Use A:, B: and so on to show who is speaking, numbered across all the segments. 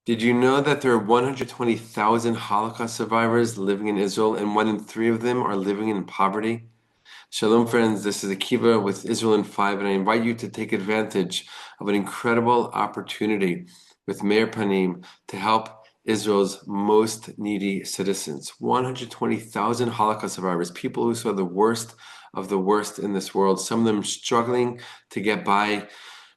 A: Did you know that there are 120,000 Holocaust survivors living in Israel, and 1 in 3 of them are living in poverty? Shalom, friends. This is Akiva with Israel in 5, and I invite you to take advantage of an incredible opportunity with Meir Panim to help Israel's most needy citizens. 120,000 Holocaust survivors, people who saw the worst of the worst in this world, some of them struggling to get by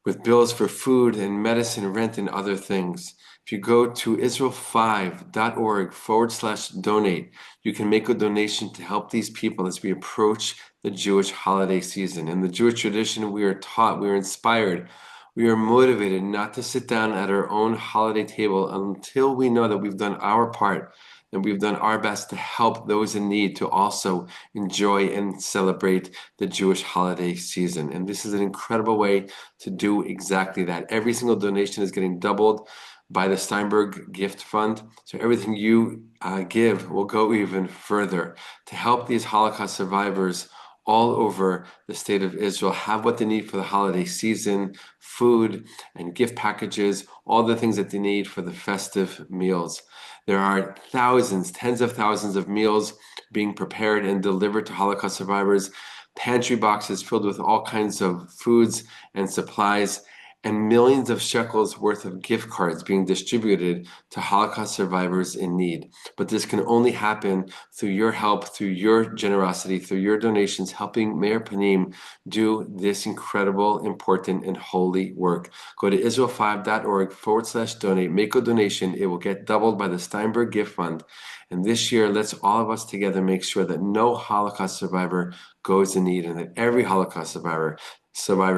A: with bills for food and medicine, rent, and other things. If you go to israel5.org/donate, you can make a donation to help these people as we approach the Jewish holiday season. In the Jewish tradition, we are taught, we are inspired, we are motivated not to sit down at our own holiday table until we know that we've done our part and we've done our best to help those in need to also enjoy and celebrate the Jewish holiday season. And this is an incredible way to do exactly that. Every single donation is getting doubled by the Steinberg Gift Fund. So everything you give will go even further to help these Holocaust survivors all over the state of Israel have what they need for the holiday season, food and gift packages, all the things that they need for the festive meals. There are thousands, tens of thousands of meals being prepared and delivered to Holocaust survivors, pantry boxes filled with all kinds of foods and supplies, and millions of shekels worth of gift cards being distributed to Holocaust survivors in need. But this can only happen through your help, through your generosity, through your donations, helping Meir Panim do this incredible, important, and holy work. Go to israel5.org/donate, make a donation. It will get doubled by the Steinberg Gift Fund. And this year, let's all of us together make sure that no Holocaust survivor goes in need and that every Holocaust survivor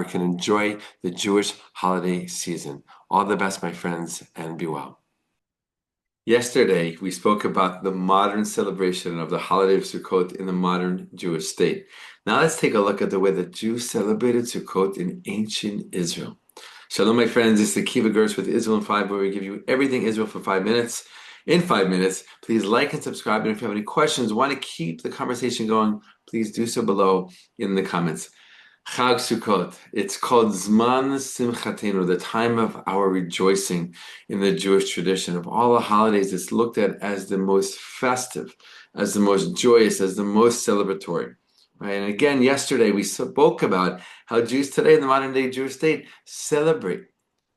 A: can enjoy the Jewish holiday season. All the best, my friends, and be well. Yesterday, we spoke about the modern celebration of the holiday of Sukkot in the modern Jewish state. Now let's take a look at the way that Jews celebrated Sukkot in ancient Israel. Shalom, my friends. This is Akiva Gersh with Israel in 5, where we give you everything Israel for 5 minutes. In 5 minutes, please like and subscribe. And if you have any questions, want to keep the conversation going, please do so below in the comments. Chag Sukkot. It's called Zman Simchatenu, the time of our rejoicing in the Jewish tradition. Of all the holidays, it's looked at as the most festive, as the most joyous, as the most celebratory. Right? And again, yesterday we spoke about how Jews today in the modern day Jewish state celebrate,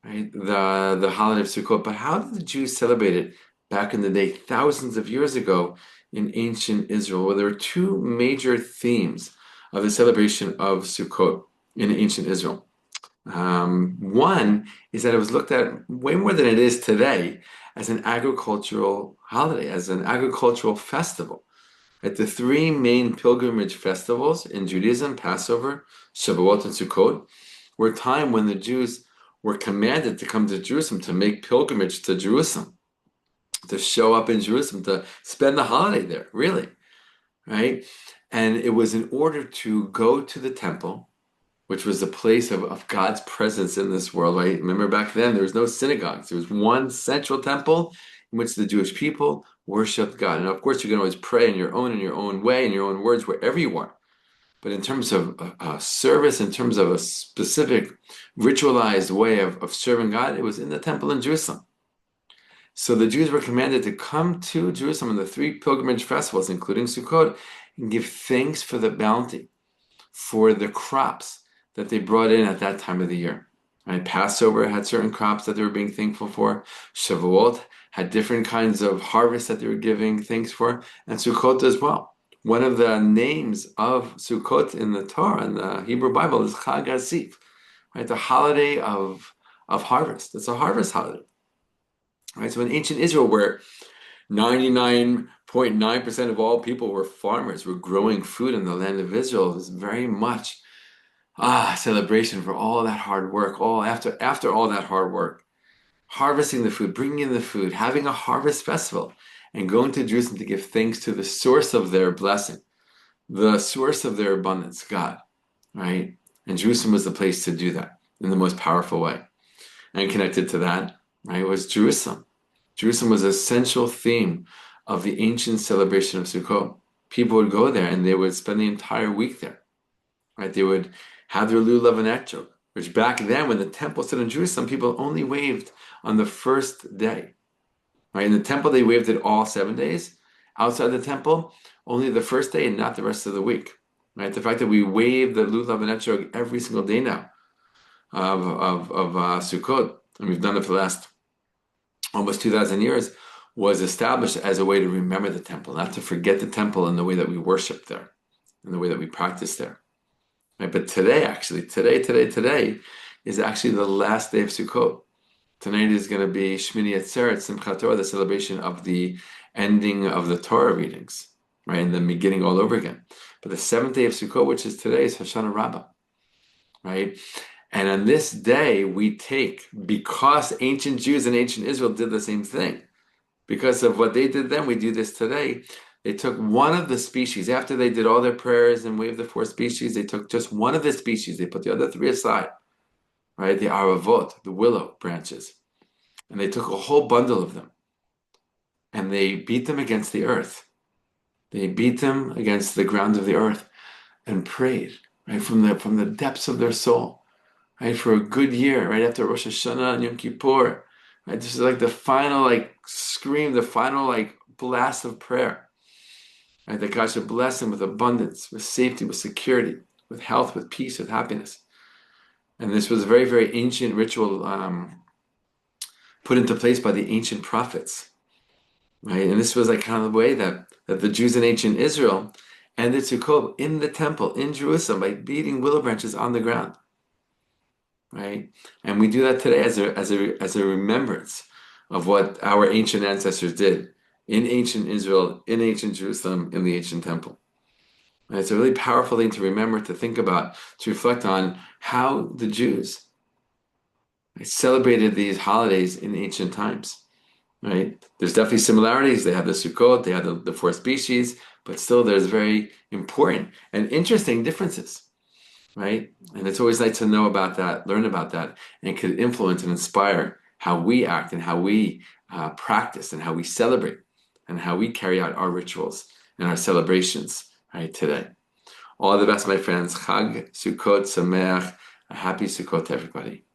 A: right, the holiday of Sukkot. But how did the Jews celebrate it back in the day, thousands of years ago in ancient Israel? Well, there were two major themes of the celebration of Sukkot in ancient Israel. One is that it was looked at way more than it is today as an agricultural holiday, as an agricultural festival. Right? The three main pilgrimage festivals in Judaism, Passover, Shavuot, and Sukkot, were a time when the Jews were commanded to come to Jerusalem, to make pilgrimage to Jerusalem, to show up in Jerusalem, to spend the holiday there, really, right? And it was in order to go to the temple, which was the place of God's presence in this world, right? Remember back then, there was no synagogues. There was one central temple in which the Jewish people worshiped God. And of course, you can always pray in your own way, in your own words, wherever you are. But in terms of service, in terms of a specific ritualized way of serving God, it was in the temple in Jerusalem. So the Jews were commanded to come to Jerusalem in the three pilgrimage festivals, including Sukkot, and give thanks for the bounty, for the crops that they brought in at that time of the year. Right? Passover had certain crops that they were being thankful for. Shavuot had different kinds of harvests that they were giving thanks for, and Sukkot as well. One of the names of Sukkot in the Torah, in the Hebrew Bible, is Chag HaSif, right? The holiday of harvest. It's a harvest holiday. Right? So in ancient Israel, where 99.9% of all people were farmers, were growing food in the land of Israel, it was very much celebration for all that hard work, all after all that hard work, harvesting the food, bringing in the food, having a harvest festival, and going to Jerusalem to give thanks to the source of their blessing, the source of their abundance, God, right? And Jerusalem was the place to do that in the most powerful way. And connected to that, right, was Jerusalem. Jerusalem was a central theme of the ancient celebration of Sukkot. People would go there and they would spend the entire week there. Right? They would have their lulav and etrog, which back then, when the temple stood in Jerusalem, people only waved on the first day. right? In the temple, they waved it all 7 days. Outside the temple, only the first day and not the rest of the week, right? The fact that we wave the lulav and etrog every single day now of Sukkot, and we've done it for the last almost 2,000 years, was established as a way to remember the temple, not to forget the temple in the way that we worship there, in the way that we practice there. Right? But today, actually, today is actually the last day of Sukkot. Tonight is going to be Shmini Atzeret, Simchat Torah, the celebration of the ending of the Torah readings, right, and then beginning all over again. But the seventh day of Sukkot, which is today, is Hoshana Rabbah, right? And on this day, we take, because ancient Jews and ancient Israel did the same thing, because of what they did then, we do this today. They took one of the species, after they did all their prayers and waved the four species, they took just one of the species, they put the other three aside, right? The aravot, the willow branches. And they took a whole bundle of them and they beat them against the earth. They beat them against the ground of the earth and prayed, right, from the depths of their soul, right, for a good year, right after Rosh Hashanah and Yom Kippur. Right? This is like the final scream, the final blast of prayer. Right? That God should bless them with abundance, with safety, with security, with health, with peace, with happiness. And this was a very, very ancient ritual put into place by the ancient prophets. Right? And this was kind of the way that the Jews in ancient Israel ended Sukkot in the temple in Jerusalem by beating willow branches on the ground. Right? And we do that today as a remembrance of what our ancient ancestors did in ancient Israel, in ancient Jerusalem, in the ancient temple. And it's a really powerful thing to remember, to think about, to reflect on how the Jews celebrated these holidays in ancient times. Right? There's definitely similarities. They have the Sukkot, they have the four species, but still there's very important and interesting differences. Right? And it's always nice to know about that, learn about that, and it could influence and inspire how we act and how we practice and how we celebrate and how we carry out our rituals and our celebrations, right, today. All the best, my friends. Chag Sukkot Sameach. A happy Sukkot to everybody.